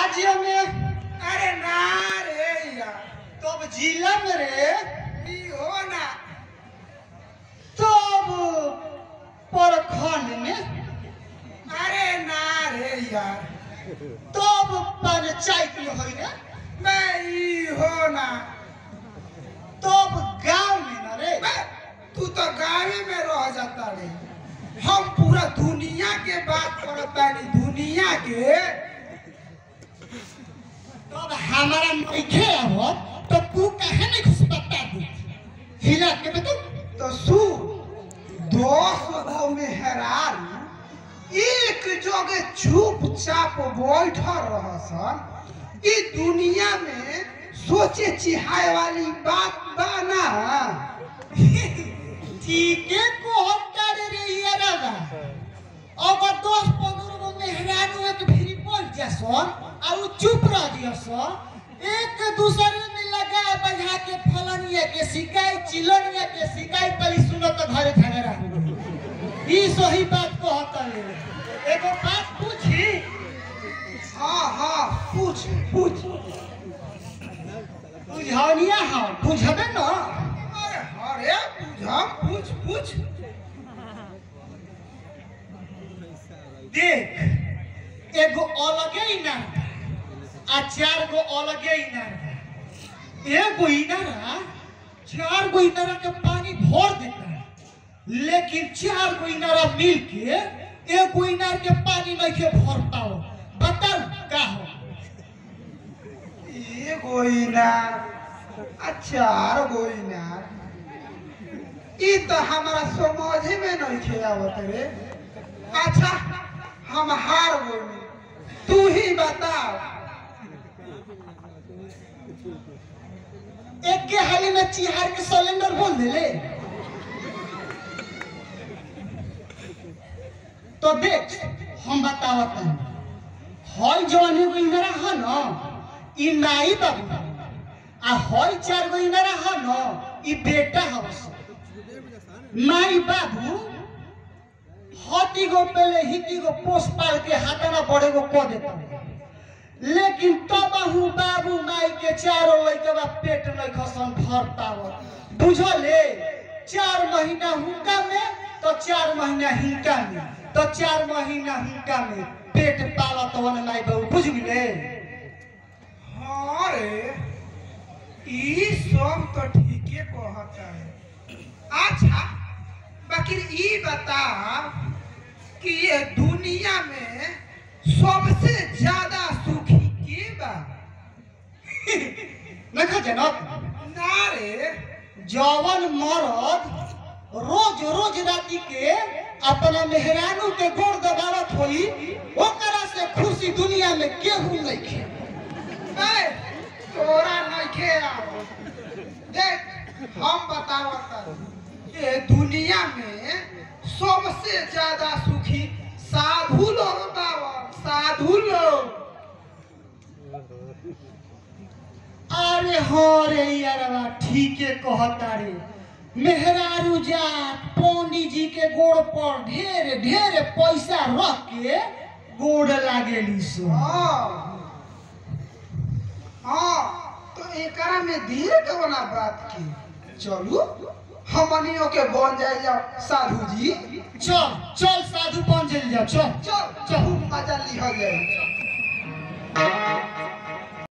राज्य में अरे ना रे यार तब जिला में रे हो ना तब प्रखंड में अरे ना रे यार तब पंचायत में हो रे मैं हो ना तब गांव में न रे तू तो गाँव में रह जाता रे हम पूरा दुनिया के बात करता नहीं दुनिया के तब हमारा नइखे आवत तो तू काहे नहीं खुश बता दे हिला के बता तो सु 10 गो में हेरान एक जगह चुपचाप बैठल रहसन ई दुनिया में सोचे चिहाय वाली बात बा ना ठीक है को हत्ता रे यारवा अब 10-15 गो मेहरान एक भिरी बोल जासन आ उ चुप रह दियसन एक दूसरे में लगा बजा के फलनिया के शिकायत चिलनिया के शिकायत तली सुनो तो घरे झगड़ा ई सही बात को हत्ता रे एगो बात पूछी हाँ पूछ पूछ बुझानिया हां बुझबे न अरे पूछ पूछ देख एगो अलगे इनार आ 4 गो अलगे इनार एगो इनारा 4 गो इनारा के पानी भर देता है लेकिन 4 गो इनारा मिल के एगो इनार के पानी नहीं के भर पाओ बताओ का हो एगो इनार आ 4 गो इनार ई तो हमारा समझ में नहीं आवत रे अच्छा हम हार गए तू ही बताओ एक के हाली में चिहार के सिलेंडर बोल देले तो देख हम बतावत हूं हई जवान एगो इनारा है न ई नाई बाबू आ हई 4 गो इनारा है न ई बेटा हवस माई बाबू हती गो पहले हिती गो पोस पाल के हाथना बड़े गो को देता लेकिन तब हूँ बाबू माई के 4 लइका बा पेट नहीं खसन भर पावत बुझले 4 महीना हुनका में तो 4 महीना हिनका में तो 4 महीना हिनका में पेट पालत वन माई बाबू बुझ गेले हाँ रे ई सब तो ठीके कहता है अच्छा बाकी ई बता कि ये दुनिया में सबसे ज्यादा सुखी के बा देखा जनक ना रे जवन मरद रोज रोज राती के अपना मेहरानू के गोड़ दबावत होई ओकरा से खुशी दुनिया में केहू नहीं खे ए तोरा नहीं खे आओ देख हम बतावत ये दुनिया में सबसे ज्यादा सुखी साधु लोग बाबा साधु लोग अरे हो रे यारवा ठीके कहता रे मेहरारू जात पंडित जी के गोड़ पर ढेर ढेर पैसा रख के गोड़ लागेली सो हाँ तो एकरा में धीरे कवना बात की चलू हमनियों के बन जाए जाओ साधु जी चल चल साधु बन जाओ चल चल खूब मजा लिहल जाए